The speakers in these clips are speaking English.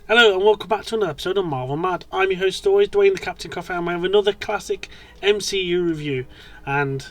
Hello and welcome back to another episode of Marvel Mad. I'm your host always, Dwayne the Captain Coffee, and we have another classic MCU review. And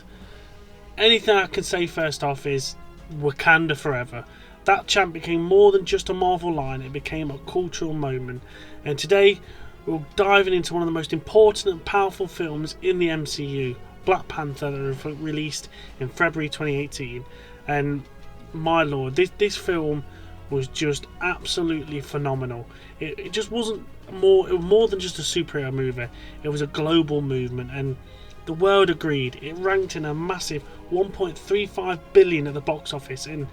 anything I can say first off is Wakanda forever. That chant became more than just a Marvel line, it became a cultural moment. And today we're diving into one of the most important and powerful films in the MCU, Black Panther, that was released in February 2018. And my lord, this film was just absolutely phenomenal. It just wasn't more. It was more than just a superhero movie. It was a global movement, and the world agreed. It ranked in a massive 1.35 billion at the box office, and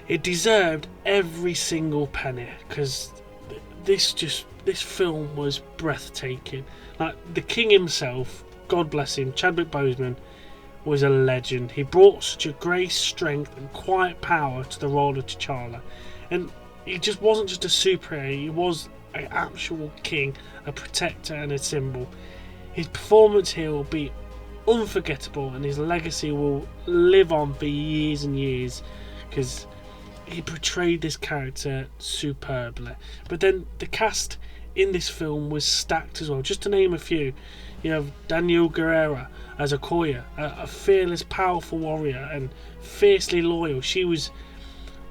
it deserved every single penny because this film was breathtaking. Like the king himself, God bless him, Chadwick Boseman, was a legend. He brought such a grace, strength and quiet power to the role of T'Challa, and he just wasn't just a superhero, he was an actual king, a protector and a symbol. His performance here will be unforgettable and his legacy will live on for years and years because he portrayed this character superbly. But then the cast in this film was stacked as well. Just to name a few, you have Danielle Guerrero as Okoye, a fearless, powerful warrior and fiercely loyal. She was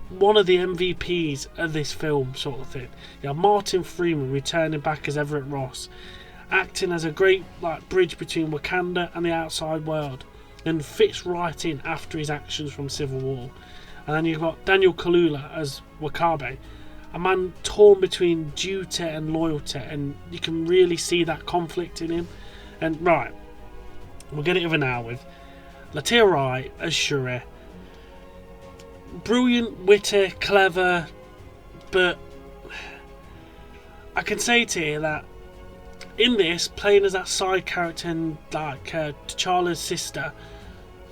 one of the MVPs of this film, sort of thing. You have Martin Freeman returning back as Everett Ross, acting as a great bridge between Wakanda and the outside world, and fits right in after his actions from Civil War. And then you've got Daniel Kaluuya as Wakabe, a man torn between duty and loyalty, and you can really see that conflict in him. And right, we'll get it over now with Latia Wright as Shuri. Brilliant, witty, clever, but I can say to you that in this, playing as that side character and T'Challa's sister,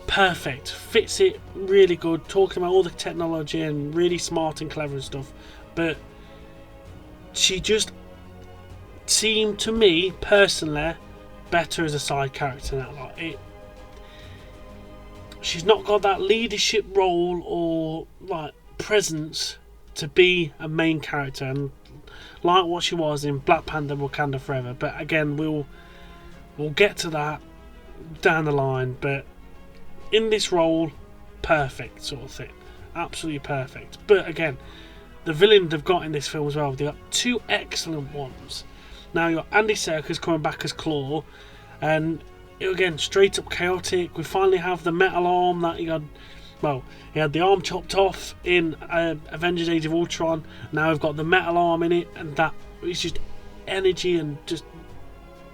perfect, fits it really good, talking about all the technology and really smart and clever and stuff, but she just seemed to me personally better as a side character than that lot. She's not got that leadership role or presence to be a main character, and like what she was in Black Panther Wakanda Forever. But again, we'll get to that down the line. But in this role, perfect sort of thing, absolutely perfect. But again, the villain they've got in this film as well, they've got two excellent ones. Now you've got Andy Serkis coming back as Claw, and again, straight up chaotic. We finally have the metal arm that he had. Well, he had the arm chopped off in Avengers Age of Ultron. Now we've got the metal arm in it, and that is just energy and just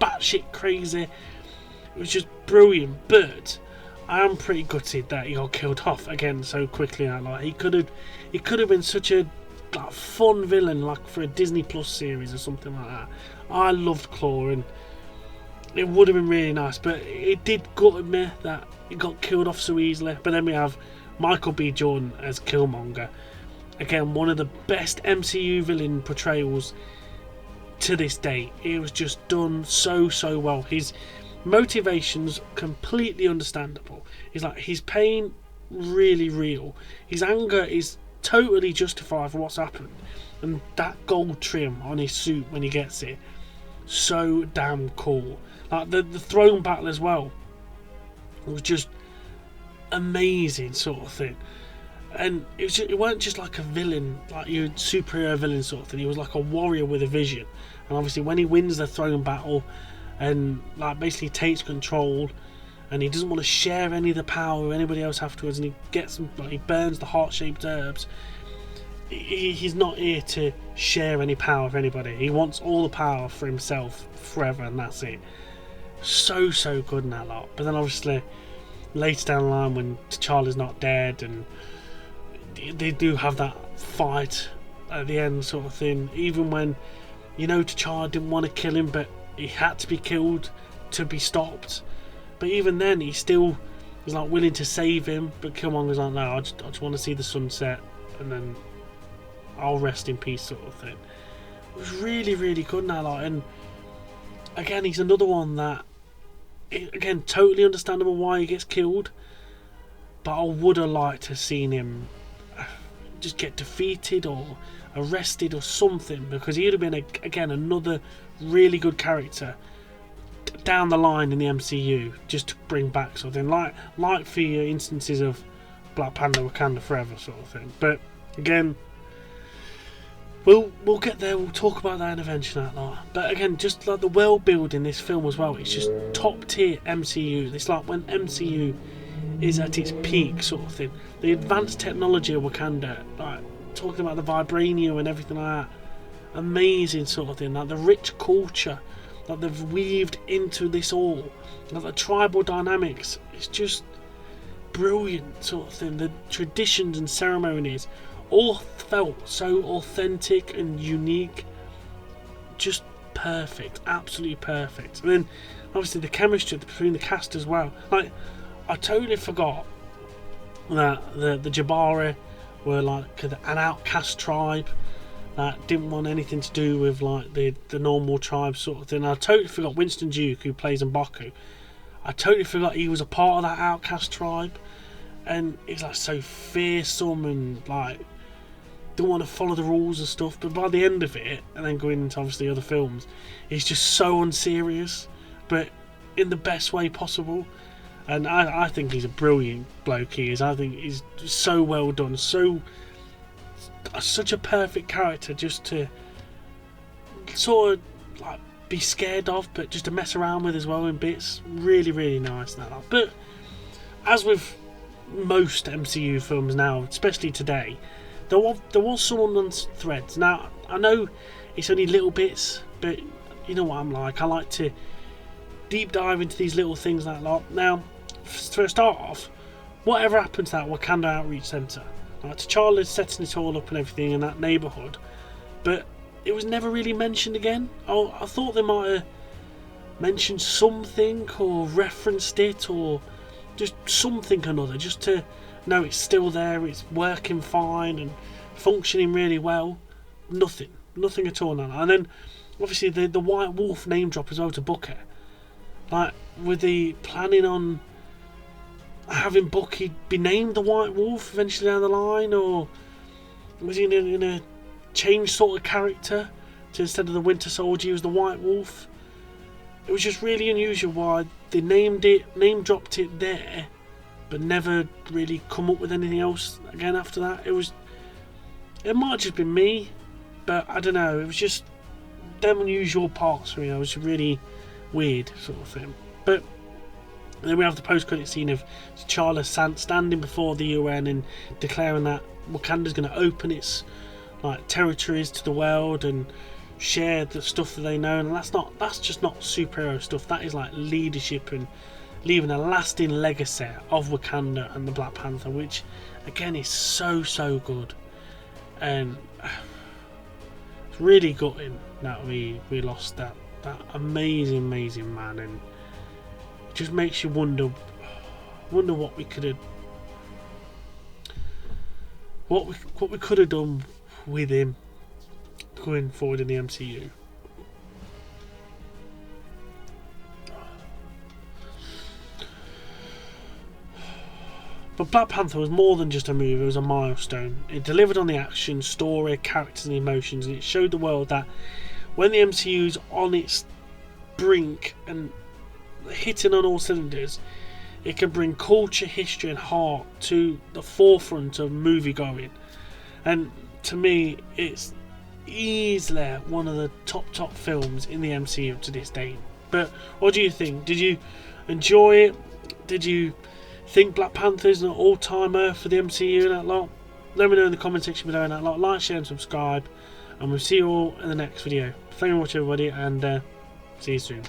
batshit crazy. It was just brilliant. But I am pretty gutted that he got killed off again so quickly. He could have been such a fun villain, for a Disney Plus series or something like that. I loved Claw, and it would have been really nice, but it did gut me that it got killed off so easily. But then we have Michael B. Jordan as Killmonger. Again, one of the best MCU villain portrayals to this day. It was just done so well. His motivations completely understandable. His pain really real. His anger is totally justified for what's happened. And that gold trim on his suit when he gets it, so damn cool. The throne battle as well was just amazing sort of thing. And it weren't just like a villain, like your superhero villain sort of thing. He was like a warrior with a vision. And obviously when he wins the throne battle and basically takes control, and he doesn't want to share any of the power with anybody else afterwards, and he gets he burns the heart-shaped herbs. He's not here to share any power with anybody. He wants all the power for himself forever, and that's it. So good in that lot. But then obviously later down the line, when T'Challa's not dead, and they do have that fight at the end sort of thing, even when T'Challa didn't want to kill him, but he had to be killed to be stopped. But even then, he still was willing to save him. But Killmonger's like, no, I just want to see the sunset, and then I'll rest in peace sort of thing. It was really good in that lot. And again, he's another one that, again, totally understandable why he gets killed, but I would have liked to have seen him just get defeated or arrested or something, because he'd have been again another really good character down the line in the MCU, just to bring back something like for your instances of Black Panther, Wakanda Forever sort of thing. But again, we'll get there. We'll talk about that eventually. But again, just like the world building in this film as well, it's just top tier MCU. It's like when MCU is at its peak sort of thing. The advanced technology of Wakanda, like talking about the vibranium and everything like that, amazing sort of thing. Like the rich culture that they've weaved into this all, like the tribal dynamics, it's just brilliant sort of thing. The traditions and ceremonies all felt so authentic and unique, just perfect, absolutely perfect. And then obviously the chemistry between the cast as well. Like, I totally forgot that the Jabari were like an outcast tribe that didn't want anything to do with like the normal tribe sort of thing. I totally forgot Winston Duke, who plays M'Baku. I totally forgot he was a part of that outcast tribe, and he's like so fearsome and like don't want to follow the rules and stuff. But by the end of it, and then going into obviously other films, he's just so unserious, but in the best way possible. And I think he's a brilliant bloke. He is. I think he's so well done. Such a perfect character just to sort of like be scared of, but just to mess around with as well in bits. Really, really nice. But as with most MCU films now, especially today, there was some unknown threads. Now I know it's only little bits, but you know what I'm like. I like to deep dive into these little things like that. Now, for a start off, whatever happens to that Wakanda Outreach Centre, like T'Challa's setting it all up and everything in that neighbourhood, but it was never really mentioned again. I thought they might have mentioned something or referenced it or just something or another, just to know it's still there, it's working fine and functioning really well. Nothing at all. And then obviously the White Wolf name drop as well to Booker. Like, were they planning on having Bucky be named the White Wolf eventually down the line, or was he in a change sort of character to, instead of the Winter Soldier, he was the White Wolf? It was just really unusual why they name dropped it there, but never really come up with anything else again after that. It might have just been me, but I don't know. It was just them unusual parts for me. It was really weird sort of thing. But then we have the post-credit scene of T'Challa standing before the UN and declaring that Wakanda's going to open its like territories to the world and share the stuff that they know. And that's just not superhero stuff. That is like leadership and leaving a lasting legacy of Wakanda and the Black Panther, which again is so good. And it's really gutting that we lost that amazing man, and it just makes you wonder what we could have done with him going forward in the MCU. But Black Panther was more than just a movie, it was a milestone. It delivered on the action, story, characters and emotions, and it showed the world that when the MCU's on its brink and hitting on all cylinders, it can bring culture, history and heart to the forefront of movie going. And to me, it's easily one of the top films in the MCU to this day. But what do you think? Did you enjoy it? Did you think Black Panther's an all-timer for the MCU and that lot? Let me know in the comment section below and that lot. Like, share and subscribe, and we'll see you all in the next video. Thank you very much everybody, and see you soon.